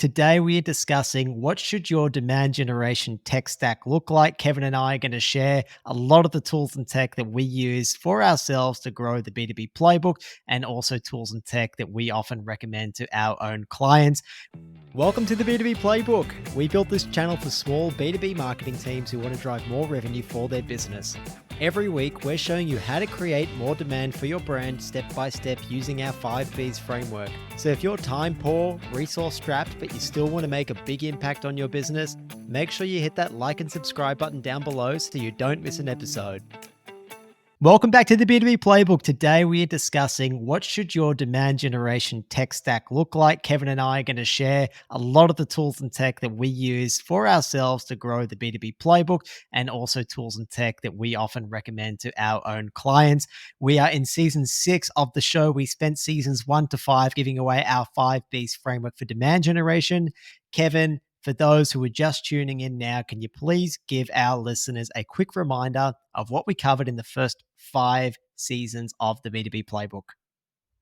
Today we are discussing what should your demand generation tech stack look like. Kevin and I are going to share a lot of the tools and tech that we use for ourselves to grow the B2B playbook and also tools and tech that we often recommend to our own clients. Welcome to the B2B Playbook. We built this channel for small B2B marketing teams who want to drive more revenue for their business. Every week, we're showing you how to create more demand for your brand step by step using our 5Bs framework. So if you're time poor, resource strapped, but you still want to make a big impact on your business, make sure you hit that like and subscribe button down below so you don't miss an episode. Welcome back to the B2B Playbook. Today we are discussing what should your demand generation tech stack look like. Kevin and I are going to share a lot of the tools and tech that we use for ourselves to grow the B2B Playbook and also tools and tech that we often recommend to our own clients. We are in season 6 of the show. We spent seasons 1 to 5 giving away our 5Bs framework for demand generation. Kevin, for those who are just tuning in now, can you please give our listeners a quick reminder of what we covered in the first 5 seasons of the B2B Playbook?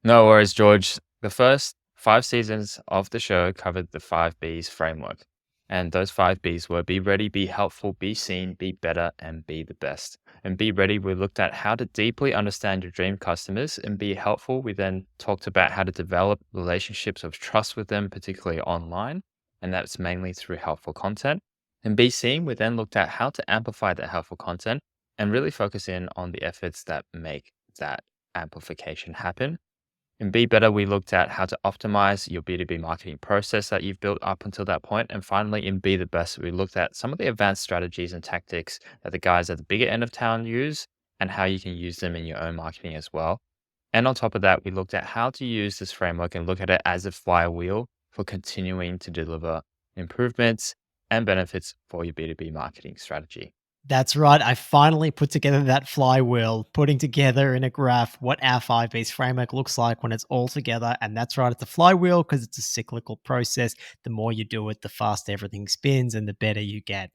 No worries, George. The first 5 seasons of the show covered the 5Bs framework. And those 5Bs were be ready, be helpful, be seen, be better, and be the best. And be ready, we looked at how to deeply understand your dream customers. And be helpful, we then talked about how to develop relationships of trust with them, particularly online. And that's mainly through helpful content. And be seen, we then looked at how to amplify that helpful content and really focus in on the efforts that make that amplification happen. In Be Better, we looked at how to optimize your B2B marketing process that you've built up until that point. And finally, in Be the Best, we looked at some of the advanced strategies and tactics that the guys at the bigger end of town use and how you can use them in your own marketing as well. And on top of that, we looked at how to use this framework and look at it as a flywheel for continuing to deliver improvements and benefits for your B2B marketing strategy. That's right. I finally put together that flywheel, putting together in a graph what our 5Bs framework looks like when it's all together. And that's right. It's a flywheel because it's a cyclical process. The more you do it, the faster everything spins and the better you get.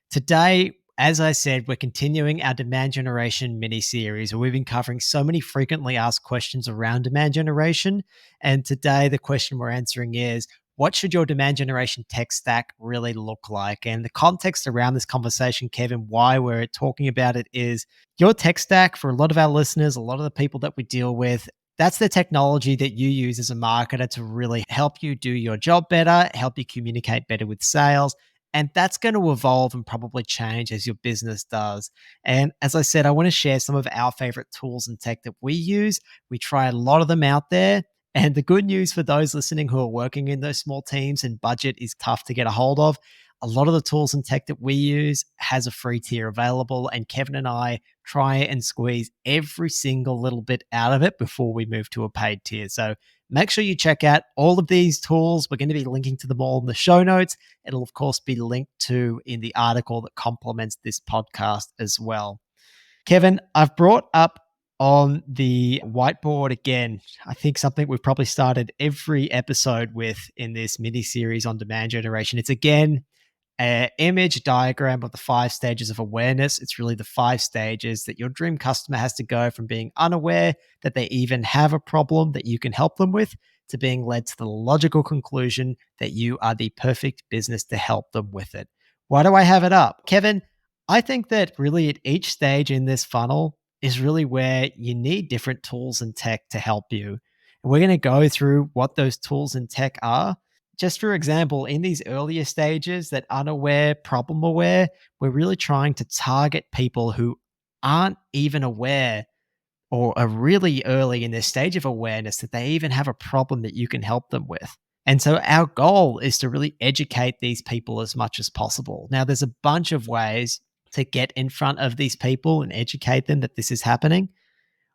Today, as I said, we're continuing our demand generation mini series where we've been covering so many frequently asked questions around demand generation. And today, the question we're answering is, what should your demand generation tech stack really look like? And the context around this conversation, Kevin, why we're talking about it is your tech stack for a lot of our listeners, a lot of the people that we deal with, that's the technology that you use as a marketer to really help you do your job better, help you communicate better with sales. And that's going to evolve and probably change as your business does. And as I said, I want to share some of our favorite tools and tech that we use. We try a lot of them out there. And the good news for those listening who are working in those small teams and budget is tough to get a hold of, a lot of the tools and tech that we use has a free tier available. And Kevin and I try and squeeze every single little bit out of it before we move to a paid tier. So make sure you check out all of these tools. We're going to be linking to them all in the show notes. It'll, of course, be linked to in the article that complements this podcast as well. Kevin, I've brought up on the whiteboard again, I think something we've probably started every episode with in this mini series on demand generation. It's again an image diagram of the 5 stages of awareness. It's really the 5 stages that your dream customer has to go from being unaware that they even have a problem that you can help them with to being led to the logical conclusion that you are the perfect business to help them with it. Why do I have it up? Kevin, I think that really at each stage in this funnel is really where you need different tools and tech to help you. And we're going to go through what those tools and tech are. Just for example, in these earlier stages, that unaware, problem aware, we're really trying to target people who aren't even aware or are really early in their stage of awareness that they even have a problem that you can help them with. And so our goal is to really educate these people as much as possible. Now, there's a bunch of ways to get in front of these people and educate them that this is happening.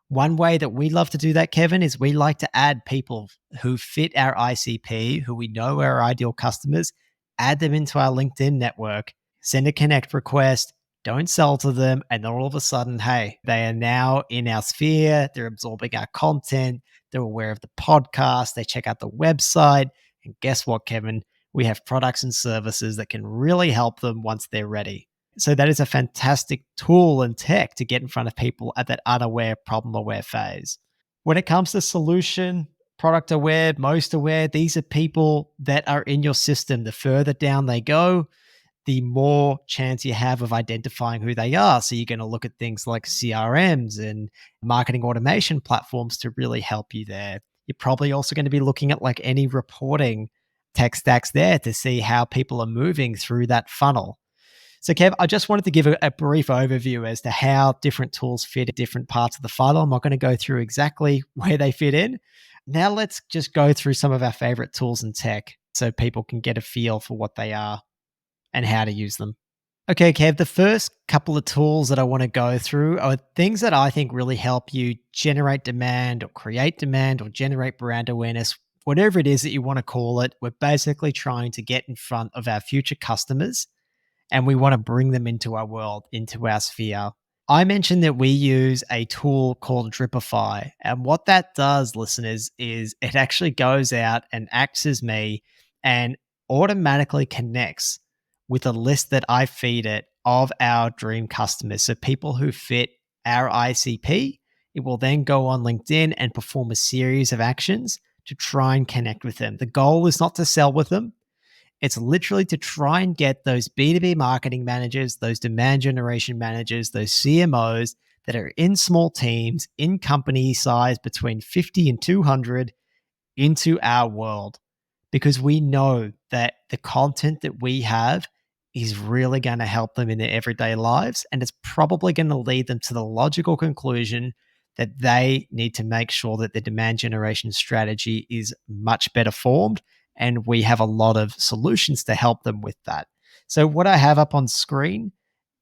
One way that we love to do that, Kevin, is we like to add people who fit our ICP, who we know are our ideal customers, add them into our LinkedIn network, send a connect request, don't sell to them, and then all of a sudden, hey, they are now in our sphere, they're absorbing our content, they're aware of the podcast, they check out the website, and guess what, Kevin? We have products and services that can really help them once they're ready. So that is a fantastic tool and tech to get in front of people at that unaware, problem aware phase. When it comes to solution, product aware, most aware. These are people that are in your system. The further down they go, the more chance you have of identifying who they are. So you're going to look at things like CRMs and marketing automation platforms to really help you there. You're probably also going to be looking at like any reporting tech stacks there to see how people are moving through that funnel. So, Kev, I just wanted to give a brief overview as to how different tools fit in different parts of the funnel. I'm not going to go through exactly where they fit in. Now, let's just go through some of our favorite tools and tech so people can get a feel for what they are and how to use them. Okay, Kev, the first couple of tools that I want to go through are things that I think really help you generate demand or generate brand awareness, whatever it is that you want to call it. We're basically trying to get in front of our future customers and we want to bring them into our world, into our sphere. I mentioned that we use a tool called Dripify. And what that does, listeners, is it actually goes out and acts as me and automatically connects with a list that I feed it of our dream customers. So people who fit our ICP, it will then go on LinkedIn and perform a series of actions to try and connect with them. The goal is not to sell with them. It's literally to try and get those B2B marketing managers, those demand generation managers, those CMOs that are in small teams, in company size between 50 and 200 into our world, because we know that the content that we have is really going to help them in their everyday lives. And it's probably going to lead them to the logical conclusion that they need to make sure that the demand generation strategy is much better formed. And we have a lot of solutions to help them with that. So, what I have up on screen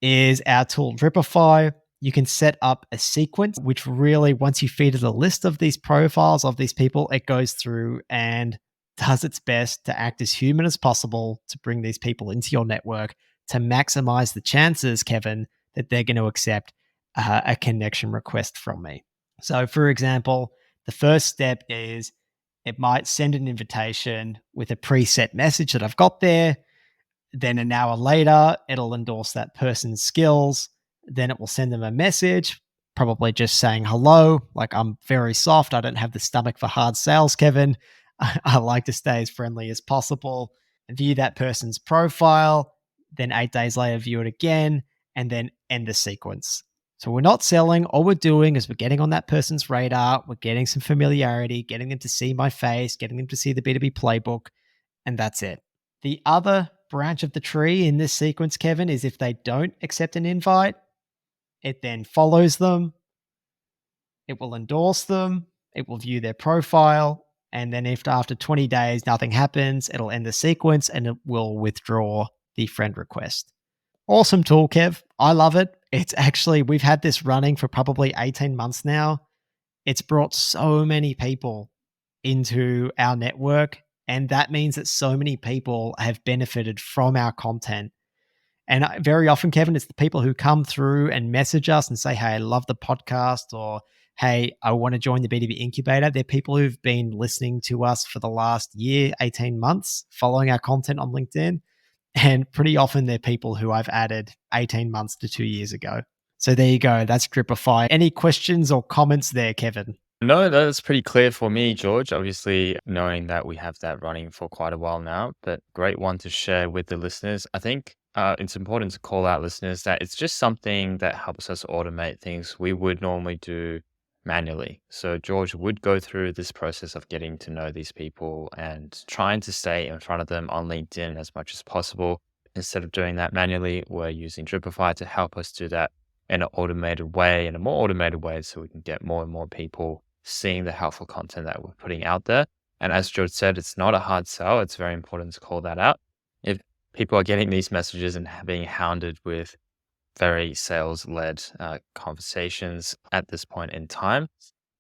is our tool Dripify. You can set up a sequence, which really, once you feed it a list of these profiles of these people, it goes through and does its best to act as human as possible to bring these people into your network to maximize the chances, Kevin, that they're going to accept a connection request from me. So, for example, the first step is it might send an invitation with a preset message that I've got there. Then an hour later, it'll endorse that person's skills. Then it will send them a message, probably just saying hello. Like, I'm very soft. I don't have the stomach for hard sales, Kevin. I like to stay as friendly as possible. View that person's profile. Then 8 days later, view it again, and then end the sequence. So we're not selling. All we're doing is we're getting on that person's radar. We're getting some familiarity, getting them to see my face, getting them to see the B2B playbook, and that's it. The other branch of the tree in this sequence, Kevin, is if they don't accept an invite, it then follows them, it will endorse them, it will view their profile, and then if after 20 days nothing happens, it'll end the sequence and it will withdraw the friend request. Awesome tool, Kev. I love it. It's actually, we've had this running for probably 18 months now. It's brought so many people into our network. And that means that so many people have benefited from our content. And very often, Kevin, it's the people who come through and message us and say, hey, I love the podcast, or hey, I want to join the B2B incubator. They're people who've been listening to us for the last year, 18 months, following our content on LinkedIn. And pretty often they're people who I've added 18 months to 2 years ago. So there you go. That's Dripify. Any questions or comments there, Kevin? No, that's pretty clear for me, George. Obviously, knowing that we have that running for quite a while now, but great one to share with the listeners. I think it's important to call out listeners that it's just something that helps us automate things we would normally do manually. So George would go through this process of getting to know these people and trying to stay in front of them on LinkedIn as much as possible. Instead of doing that manually, we're using Dripify to help us do that in an automated way, in a more automated way, so we can get more and more people seeing the helpful content that we're putting out there. And as George said, it's not a hard sell. It's very important to call that out. If people are getting these messages and being hounded with very sales-led conversations at this point in time,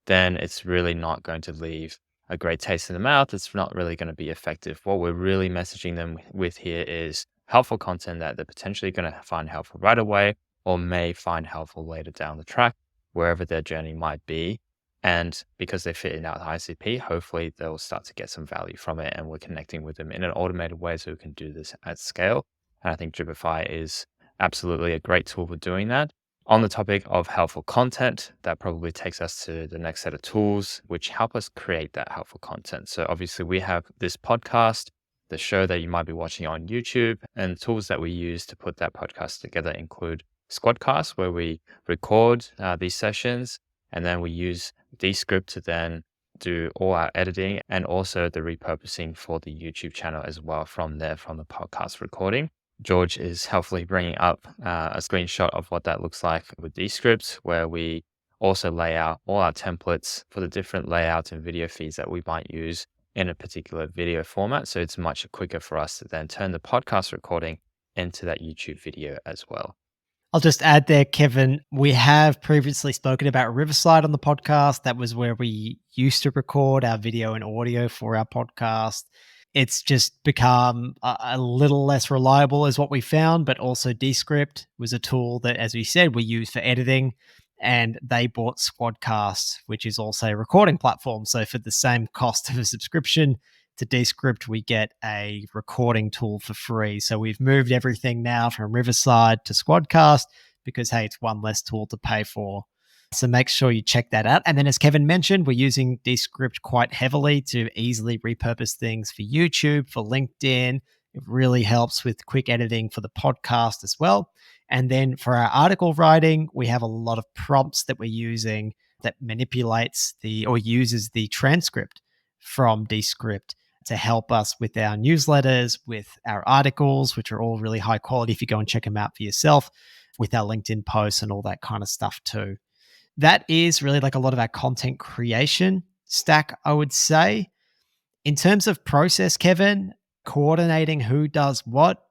then it's really not going to leave a great taste in the mouth. It's not really going to be effective. What we're really messaging them with here is helpful content that they're potentially going to find helpful right away, or may find helpful later down the track, wherever their journey might be. And because they fit in our ICP, hopefully they'll start to get some value from it, and we're connecting with them in an automated way so we can do this at scale. And I think Dripify is absolutely a great tool for doing that. On the topic of helpful content, that probably takes us to the next set of tools which help us create that helpful content. So obviously we have this podcast, the show that you might be watching on YouTube, and tools that we use to put that podcast together include Squadcast, where we record these sessions, and then we use Descript to then do all our editing and also the repurposing for the YouTube channel as well from there, from the podcast recording. George is helpfully bringing up a screenshot of what that looks like with these scripts, where we also lay out all our templates for the different layouts and video feeds that we might use in a particular video format. So it's much quicker for us to then turn the podcast recording into that YouTube video as well. I'll just add there, Kevin, we have previously spoken about Riverside on the podcast. That was where we used to record our video and audio for our podcast. It's just become a little less reliable is what we found, but also Descript was a tool that, as we said, we use for editing, and they bought Squadcast, which is also a recording platform. So for the same cost of a subscription to Descript, we get a recording tool for free. So we've moved everything now from Riverside to Squadcast because, hey, it's one less tool to pay for. So make sure you check that out. And then, as Kevin mentioned, we're using Descript quite heavily to easily repurpose things for YouTube, for LinkedIn. It really helps with quick editing for the podcast as well. And then for our article writing, we have a lot of prompts that we're using that manipulates or uses the transcript from Descript to help us with our newsletters, with our articles, which are all really high quality if you go and check them out for yourself, with our LinkedIn posts and all that kind of stuff too. That is really like a lot of our content creation stack, I would say. In terms of process, Kevin, coordinating who does what,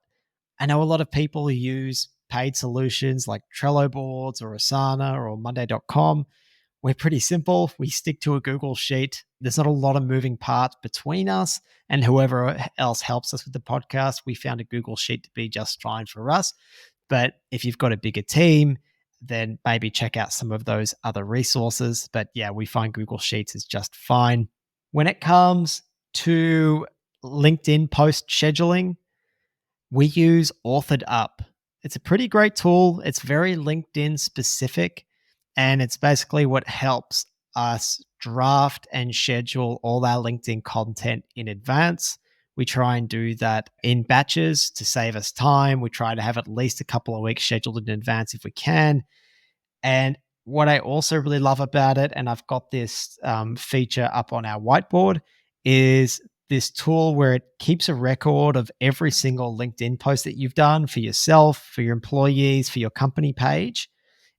I know a lot of people who use paid solutions like Trello boards or Asana or Monday.com. We're pretty simple. We stick to a Google Sheet. There's not a lot of moving parts between us and whoever else helps us with the podcast. We found a Google Sheet to be just fine for us. But if you've got a bigger team, then maybe check out some of those other resources. But yeah, we find Google Sheets is just fine. When it comes to LinkedIn post scheduling, we use Authored Up. It's a pretty great tool. It's very LinkedIn specific, and it's basically what helps us draft and schedule all our LinkedIn content in advance. We try and do that in batches to save us time. We try to have at least a couple of weeks scheduled in advance if we can. And what I also really love about it, and I've got this feature up on our whiteboard, is this tool where it keeps a record of every single LinkedIn post that you've done for yourself, for your employees, for your company page.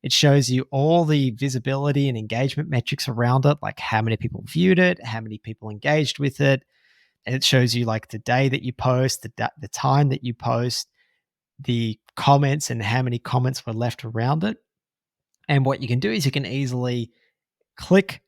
It shows you all the visibility and engagement metrics around it, like how many people viewed it, how many people engaged with it. And it shows you like the day that you post, the time that you post, the comments and how many comments were left around it. And what you can do is you can easily click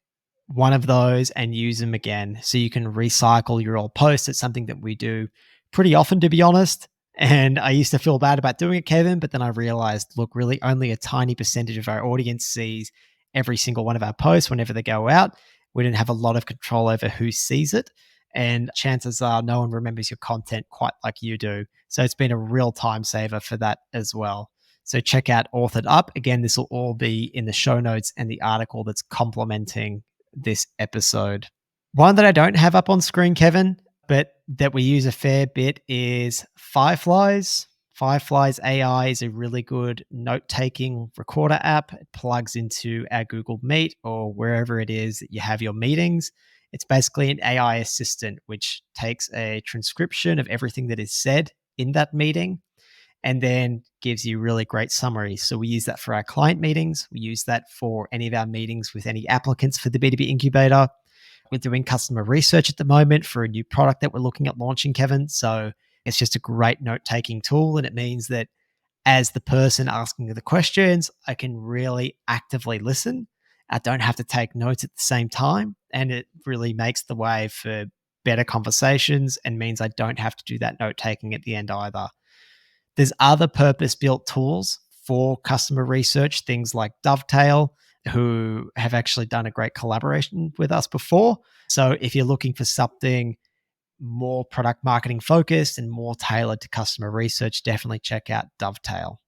one of those and use them again. So you can recycle your old posts. It's something that we do pretty often, to be honest. And I used to feel bad about doing it, Kevin, but then I realized, look, really only a tiny percentage of our audience sees every single one of our posts whenever they go out. We don't have a lot of control over who sees it. And chances are no one remembers your content quite like you do. So it's been a real time saver for that as well. So check out Authored Up. Again, this will all be in the show notes and the article that's complementing this episode. One that I don't have up on screen, Kevin, but that we use a fair bit is Fireflies. Fireflies AI is a really good note-taking recorder app. It plugs into our Google Meet or wherever it is that you have your meetings. It's basically an AI assistant which takes a transcription of everything that is said in that meeting and then gives you really great summaries. So we use that for our client meetings. We use that for any of our meetings with any applicants for the B2B incubator. We're doing customer research at the moment for a new product that we're looking at launching, Kevin. So it's just a great note-taking tool. And it means that as the person asking the questions, I can really actively listen. I don't have to take notes at the same time. And it really makes the way for better conversations and means I don't have to do that note-taking at the end either. There's other purpose-built tools for customer research, things like Dovetail, who have actually done a great collaboration with us before. So if you're looking for something more product marketing focused and more tailored to customer research, definitely check out Dovetail.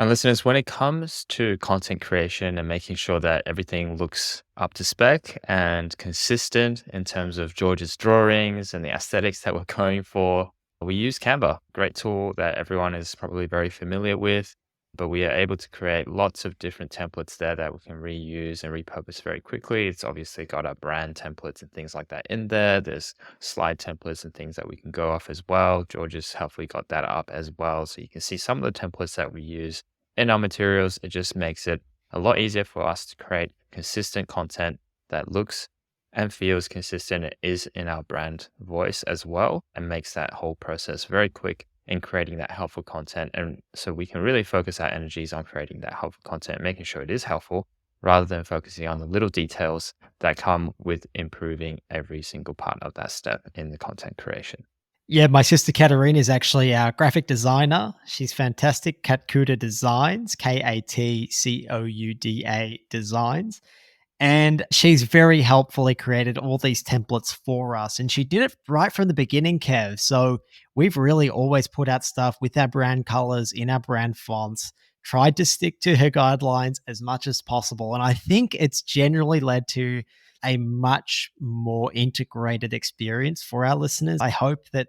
And listeners, when it comes to content creation and making sure that everything looks up to spec and consistent in terms of George's drawings and the aesthetics that we're going for, we use Canva, great tool that everyone is probably very familiar with. But we are able to create lots of different templates there that we can reuse and repurpose very quickly. It's obviously got our brand templates and things like that in there. There's slide templates and things that we can go off as well. George has helpfully got that up as well. So you can see some of the templates that we use in our materials. It just makes it a lot easier for us to create consistent content that looks and feels consistent. It is in our brand voice as well, and makes that whole process very quick in creating that helpful content. And so we can really focus our energies on creating that helpful content, making sure it is helpful rather than focusing on the little details that come with improving every single part of that step in the content creation. Yeah, my sister Katerina is actually our graphic designer. She's fantastic. Katkuda Designs, Katcouda Designs. And she's very helpfully created all these templates for us. And she did it right from the beginning, Kev. So we've really always put out stuff with our brand colors in our brand fonts, tried to stick to her guidelines as much as possible. And I think it's generally led to a much more integrated experience for our listeners. I hope that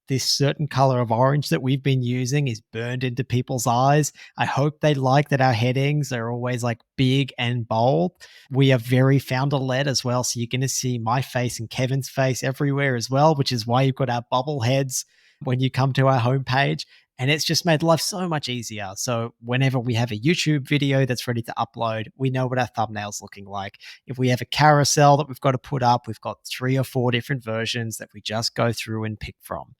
this certain color of orange that we've been using is burned into people's eyes. I hope they like that our headings are always like big and bold. We are very founder led as well. So you're going to see my face and Kevin's face everywhere as well, which is why you've got our bubble heads when you come to our homepage. And it's just made life so much easier. So whenever we have a YouTube video that's ready to upload, we know what our thumbnail's looking like. If we have a carousel that we've got to put up, we've got 3 or 4 different versions that we just go through and pick from.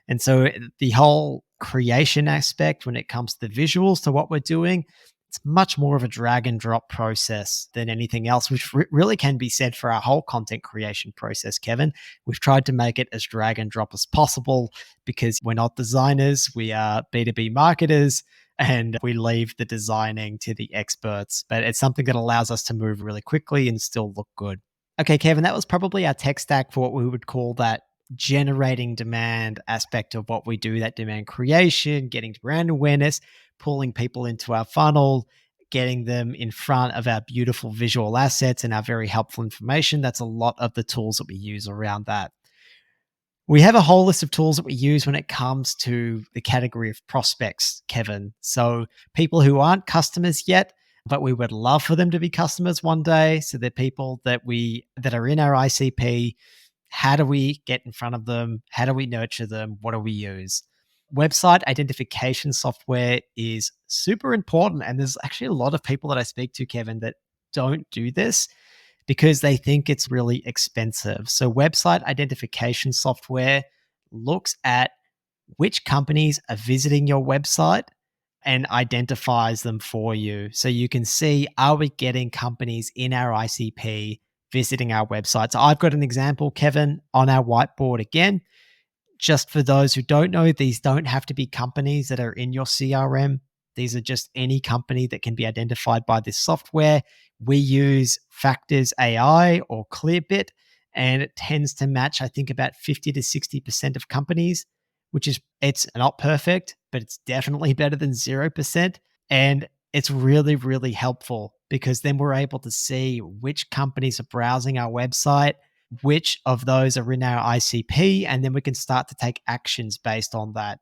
And so the whole creation aspect when it comes to the visuals to what we're doing, it's much more of a drag and drop process than anything else, which really can be said for our whole content creation process, Kevin. We've tried to make it as drag and drop as possible because we're not designers, we are B2B marketers, and we leave the designing to the experts. But it's something that allows us to move really quickly and still look good. Okay, Kevin, that was probably our tech stack for what we would call that generating demand aspect of what we do, that demand creation, getting brand awareness, pulling people into our funnel, getting them in front of our beautiful visual assets and our very helpful information. That's a lot of the tools that we use around that. We have a whole list of tools that we use when it comes to the category of prospects, Kevin. So people who aren't customers yet, but we would love for them to be customers one day. So they're people that are in our ICP. How do we get in front of them? How do we nurture them? What do we use? Website identification software is super important. And there's actually a lot of people that I speak to, Kevin, that don't do this because they think it's really expensive. So, website identification software looks at which companies are visiting your website and identifies them for you. So you can see, are we getting companies in our ICP visiting our website? So I've got an example, Kevin, on our whiteboard again. Just for those who don't know, these don't have to be companies that are in your CRM. These are just any company that can be identified by this software. We use Factors AI or Clearbit, and it tends to match, I think, about 50 to 60% of companies, which is, it's not perfect, but it's definitely better than 0%. And it's really, really helpful because then we're able to see which companies are browsing our website, which of those are in our ICP, and then we can start to take actions based on that.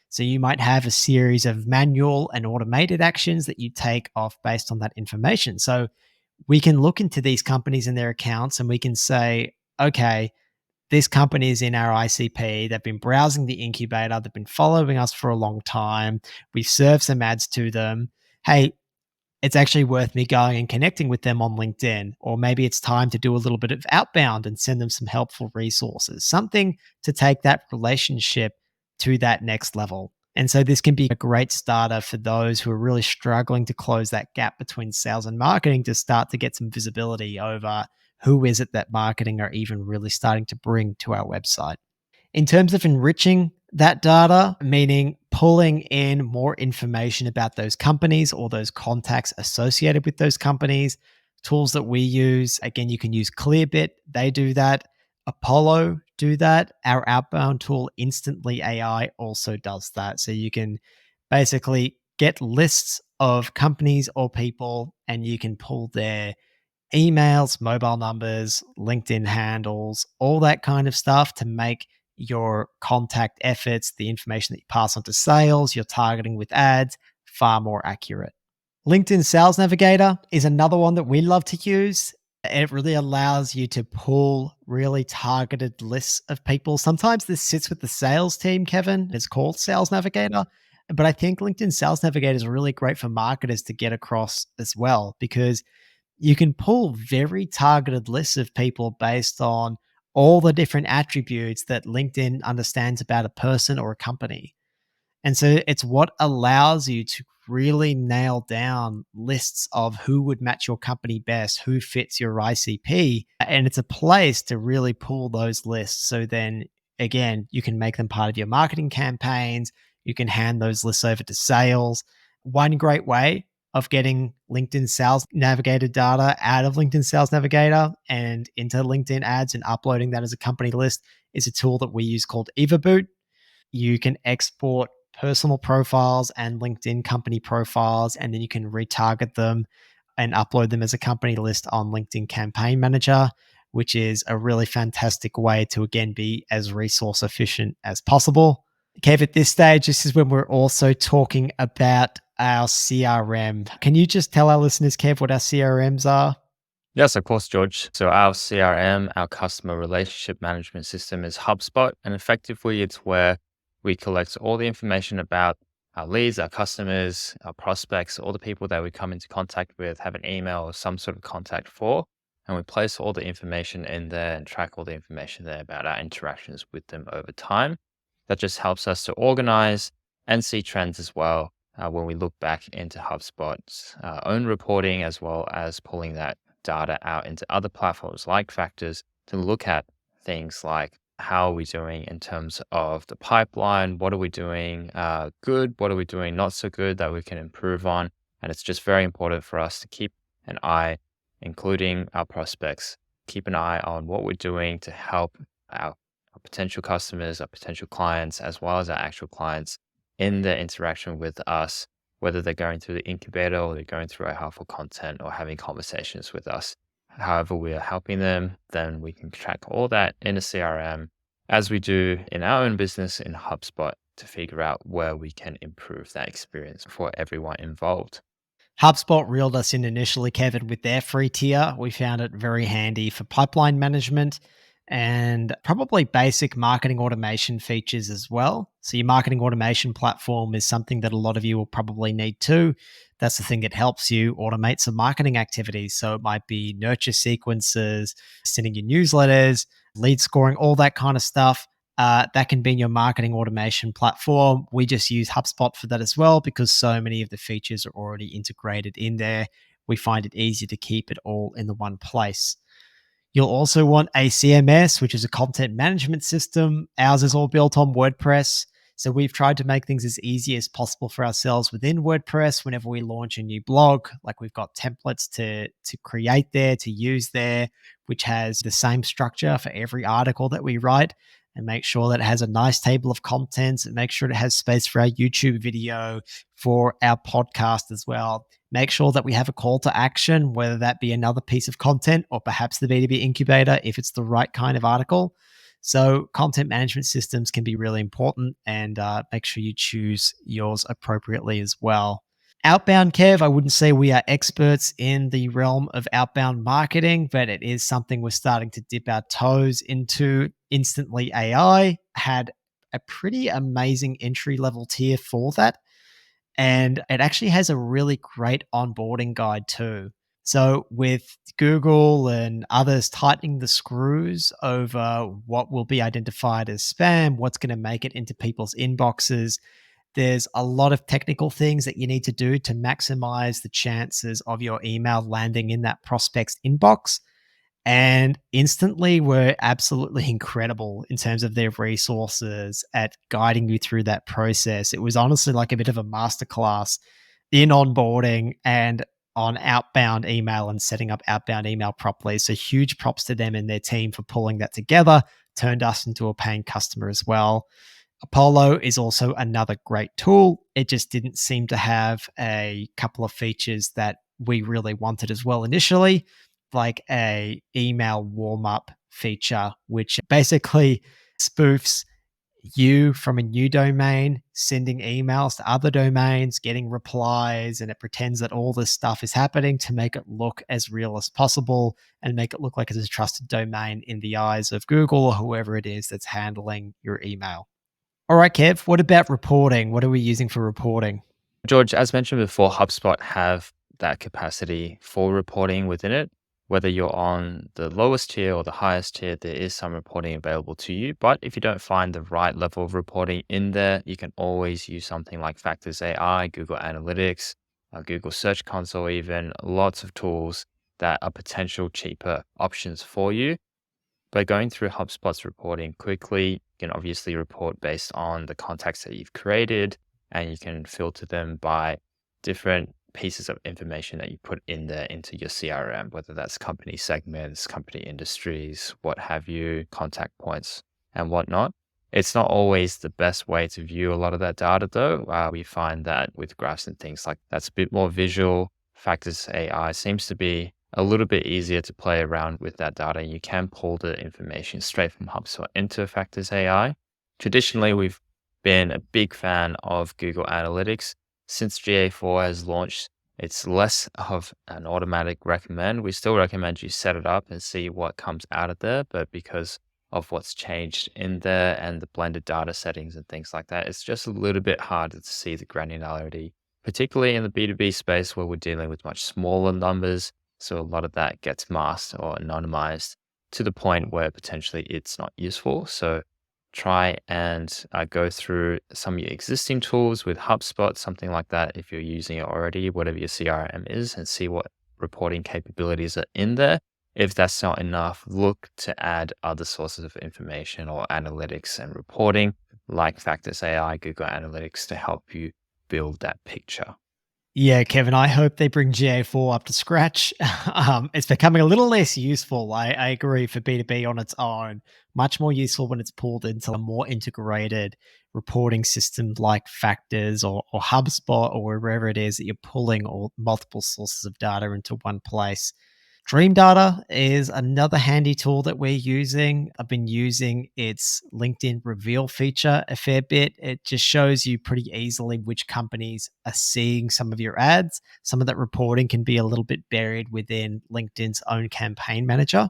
So you might have a series of manual and automated actions that you take off based on that information. So we can look into these companies and their accounts and we can say, okay, this company is in our ICP. They've been browsing the incubator. They've been following us for a long time. We've served some ads to them. Hey, it's actually worth me going and connecting with them on LinkedIn. Or maybe it's time to do a little bit of outbound and send them some helpful resources, something to take that relationship to that next level. And so this can be a great starter for those who are really struggling to close that gap between sales and marketing to start to get some visibility over who is it that marketing are even really starting to bring to our website. In terms of enriching that data, meaning pulling in more information about those companies or those contacts associated with those companies, tools that we use, again, you can use Clearbit, they do that. Apollo do that. Our outbound tool, Instantly AI, also does that. So you can basically get lists of companies or people, and you can pull their emails, mobile numbers, LinkedIn handles, all that kind of stuff to make your contact efforts, the information that you pass on to sales, your targeting with ads, far more accurate. LinkedIn Sales Navigator is another one that we love to use. It really allows you to pull really targeted lists of people. Sometimes this sits with the sales team, Kevin. It's called Sales Navigator. But I think LinkedIn Sales Navigator is really great for marketers to get across as well, because you can pull very targeted lists of people based on all the different attributes that LinkedIn understands about a person or a company. And so it's what allows you to really nail down lists of who would match your company best, who fits your ICP. And it's a place to really pull those lists. So then again, you can make them part of your marketing campaigns. You can hand those lists over to sales. One great way of getting LinkedIn Sales Navigator data out of LinkedIn Sales Navigator and into LinkedIn ads and uploading that as a company list is a tool that we use called EvaBoot. You can export personal profiles and LinkedIn company profiles, and then you can retarget them and upload them as a company list on LinkedIn Campaign Manager, which is a really fantastic way to, again, be as resource efficient as possible. Kev, at this stage, this is when we're also talking about our CRM. Can you just tell our listeners, Kev, what our CRMs are? Yes, of course, George. So our CRM, our customer relationship management system is HubSpot. And effectively, it's where we collect all the information about our leads, our customers, our prospects, all the people that we come into contact with, have an email or some sort of contact for. And we place all the information in there and track all the information there about our interactions with them over time. That just helps us to organize and see trends as well when we look back into HubSpot's own reporting, as well as pulling that data out into other platforms like Factors to look at things like how are we doing in terms of the pipeline? What are we doing good? What are we doing not so good that we can improve on? And it's just very important for us to keep an eye, including our prospects, keep an eye on what we're doing to help our potential customers, our potential clients, as well as our actual clients in their interaction with us, whether they're going through the incubator or they're going through our helpful content or having conversations with us. However, we are helping them, then we can track all that in a CRM as we do in our own business in HubSpot to figure out where we can improve that experience for everyone involved. HubSpot reeled us in initially, Kevin, with their free tier. We found it very handy for pipeline management and probably basic marketing automation features as well. So, your marketing automation platform is something that a lot of you will probably need too. That's the thing that helps you automate some marketing activities. So, it might be nurture sequences, sending you newsletters, lead scoring, all that kind of stuff. That can be in your marketing automation platform. We just use HubSpot for that as well because so many of the features are already integrated in there. We find it easy to keep it all in the one place. You'll also want a CMS, which is a content management system. Ours is all built on WordPress. So we've tried to make things as easy as possible for ourselves within WordPress whenever we launch a new blog. Like, we've got templates to create there, to use there, which has the same structure for every article that we write, and make sure that it has a nice table of contents, and make sure it has space for our YouTube video, for our podcast as well. Make sure that we have a call to action, whether that be another piece of content or perhaps the B2B incubator if it's the right kind of article. So, content management systems can be really important, and make sure you choose yours appropriately as well. Outbound, Kev, I wouldn't say we are experts in the realm of outbound marketing, but it is something we're starting to dip our toes into. Instantly AI had a pretty amazing entry level tier for that. And it actually has a really great onboarding guide too. So, with Google and others tightening the screws over what will be identified as spam, what's going to make it into people's inboxes, there's a lot of technical things that you need to do to maximize the chances of your email landing in that prospect's inbox. And Instantly were absolutely incredible in terms of their resources at guiding you through that process. It was honestly like a bit of a masterclass in onboarding and on outbound email and setting up outbound email properly. So, huge props to them and their team for pulling that together, turned us into a paying customer as well. Apollo is also another great tool. It just didn't seem to have a couple of features that we really wanted as well initially, like a email warm up feature, which basically spoofs you from a new domain sending emails to other domains, getting replies, and it pretends that all this stuff is happening to make it look as real as possible and make it look like it's a trusted domain in the eyes of Google or whoever it is that's handling your email. All right, Kev, what about reporting? What are we using for reporting? George, as mentioned before, HubSpot have that capacity for reporting within it. Whether you're on the lowest tier or the highest tier, there is some reporting available to you. But if you don't find the right level of reporting in there, you can always use something like Factors AI, Google Analytics, Google Search Console, even lots of tools that are potential cheaper options for you. By going through HubSpot's reporting quickly, you can obviously report based on the contacts that you've created, and you can filter them by different pieces of information that you put in there into your CRM, whether that's company segments, company industries, what have you, contact points, and whatnot. It's not always the best way to view a lot of that data, though. We find that with graphs and things like that's a bit more visual. Factors AI seems to be a little bit easier to play around with that data. You can pull the information straight from HubSpot into Factors AI. Traditionally, we've been a big fan of Google Analytics. Since GA4 has launched, it's less of an automatic recommend. We still recommend you set it up and see what comes out of there, but because of what's changed in there and the blended data settings and things like that, it's just a little bit harder to see the granularity, particularly in the B2B space where we're dealing with much smaller numbers. So a lot of that gets masked or anonymized to the point where potentially it's not useful. So try and go through some of your existing tools with HubSpot, something like that, if you're using it already, whatever your CRM is, and see what reporting capabilities are in there. If that's not enough, look to add other sources of information or analytics and reporting like Factors AI, Google Analytics to help you build that picture. Yeah, Kevin, I hope they bring GA4 up to scratch. It's becoming a little less useful. I agree for B2B on its own, much more useful when it's pulled into a more integrated reporting system like Factors or HubSpot or wherever it is that you're pulling all multiple sources of data into one place. Dream Data is another handy tool that we're using. I've been using its LinkedIn reveal feature a fair bit. It just shows you pretty easily which companies are seeing some of your ads. Some of that reporting can be a little bit buried within LinkedIn's own campaign manager.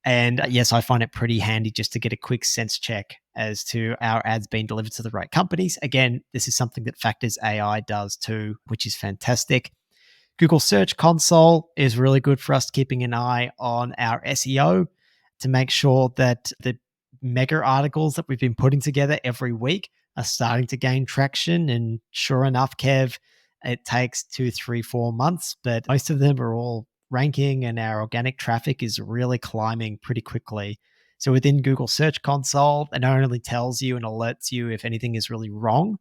And yes, I find it pretty handy just to get a quick sense check as to our ads being delivered to the right companies. Again, this is something that Factors AI does too, which is fantastic. Google Search Console is really good for us keeping an eye on our SEO to make sure that the mega articles that we've been putting together every week are starting to gain traction. And sure enough, Kev, it takes 2, 3, 4 months, but most of them are all ranking and our organic traffic is really climbing pretty quickly. So within Google Search Console, it not only tells you and alerts you if anything is really wrong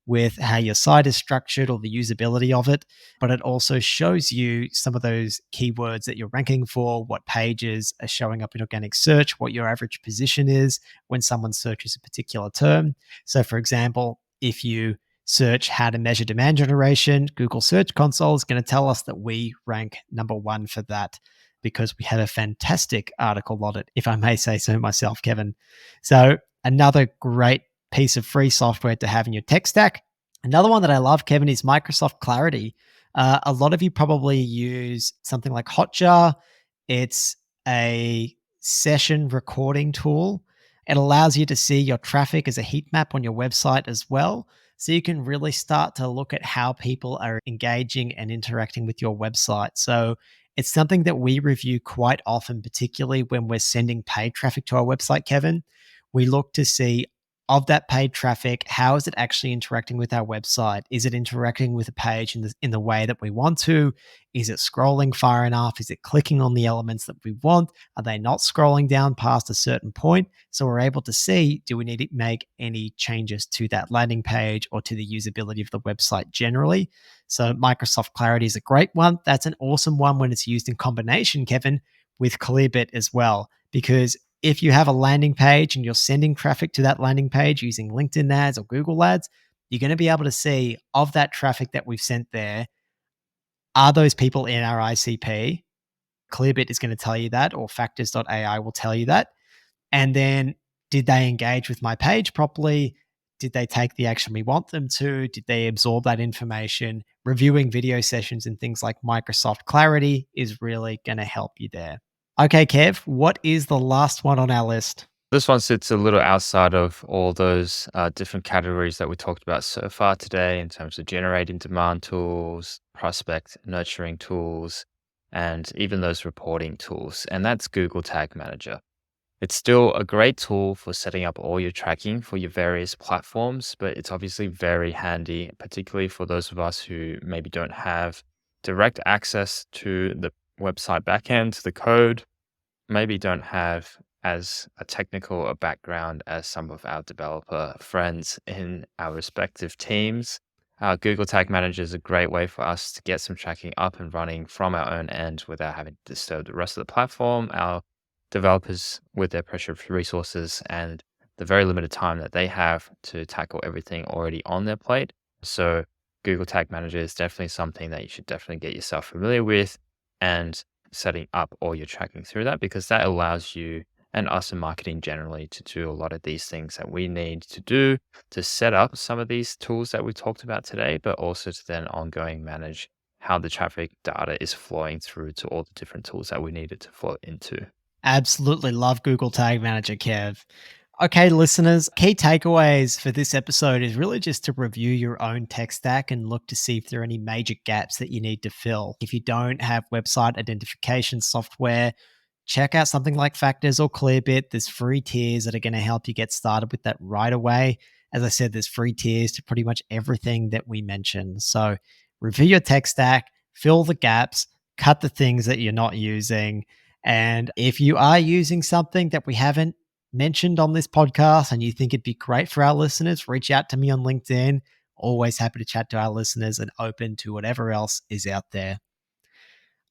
with how your site is structured or the usability of it, but it also shows you some of those keywords that you're ranking for, what pages are showing up in organic search, what your average position is when someone searches a particular term. So, for example, if you search how to measure demand generation, Google Search Console is going to tell us that we rank number one for that because we have a fantastic article on it, if I may say so myself, Kevin. So, another great piece of free software to have in your tech stack. Another one that I love, Kevin, is Microsoft Clarity. A lot of you probably use something like Hotjar. It's a session recording tool. It allows you to see your traffic as a heat map on your website as well. So you can really start to look at how people are engaging and interacting with your website. So it's something that we review quite often, particularly when we're sending paid traffic to our website, Kevin. We look to see of that paid traffic, how is it actually interacting with our website? Is it interacting with a page in the way that we want to? Is it scrolling far enough? Is it clicking on the elements that we want? Are they not scrolling down past a certain point? So we're able to see, do we need to make any changes to that landing page or to the usability of the website generally? So Microsoft Clarity is a great one. That's an awesome one when it's used in combination, Kevin, with Clearbit as well, because If you have a landing page and you're sending traffic to that landing page using LinkedIn ads or Google ads, you're going to be able to see of that traffic that we've sent there, are those people in our ICP? Clearbit is going to tell you that, or factors.ai will tell you that. And then, did they engage with my page properly? Did they take the action we want them to? Did they absorb that information? Reviewing video sessions and things like Microsoft Clarity is really going to help you there. Okay, Kev, what is the last one on our list? This one sits a little outside of all those different categories that we talked about so far today in terms of generating demand tools, prospect nurturing tools, and even those reporting tools. And that's Google Tag Manager. It's still a great tool for setting up all your tracking for your various platforms, but it's obviously very handy, particularly for those of us who maybe don't have direct access to the website backend, to the code, maybe don't have as a technical a background as some of our developer friends in our respective teams. Google Tag Manager is a great way for us to get some tracking up and running from our own end without having to disturb the rest of the platform. Our developers, with their pressure of resources and the very limited time that they have to tackle everything already on their plate. So Google Tag Manager is definitely something that you should definitely get yourself familiar with, and setting up all your tracking through that, because that allows you and us in marketing generally to do a lot of these things that we need to do to set up some of these tools that we talked about today, but also to then ongoing manage how the traffic data is flowing through to all the different tools that we need it to flow into. Absolutely love Google Tag Manager, Kev. Okay, listeners, key takeaways for this episode is really just to review your own tech stack and look to see if there are any major gaps that you need to fill. If you don't have website identification software, check out something like Factors or Clearbit. There's free tiers that are going to help you get started with that right away. As I said, there's free tiers to pretty much everything that we mentioned. So review your tech stack, fill the gaps, cut the things that you're not using. And if you are using something that we haven't mentioned on this podcast and you think it'd be great for our listeners, reach out to me on LinkedIn. Always happy to chat to our listeners and open to whatever else is out there.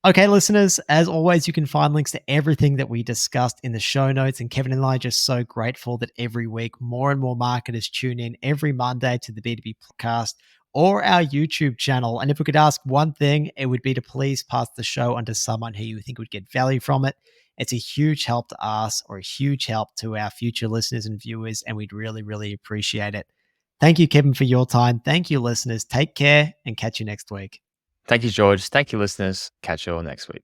Okay, listeners, as always, you can find links to everything that we discussed in the show notes. And Kevin and I are just so grateful that every week more and more marketers tune in every Monday to the B2B podcast or our YouTube channel. And if we could ask one thing, it would be to please pass the show on to someone who you think would get value from it. It's a huge help to us, or a huge help to our future listeners and viewers, and we'd really, really appreciate it. Thank you, Kevin, for your time. Thank you, listeners. Take care and catch you next week. Thank you, George. Thank you, listeners. Catch you all next week.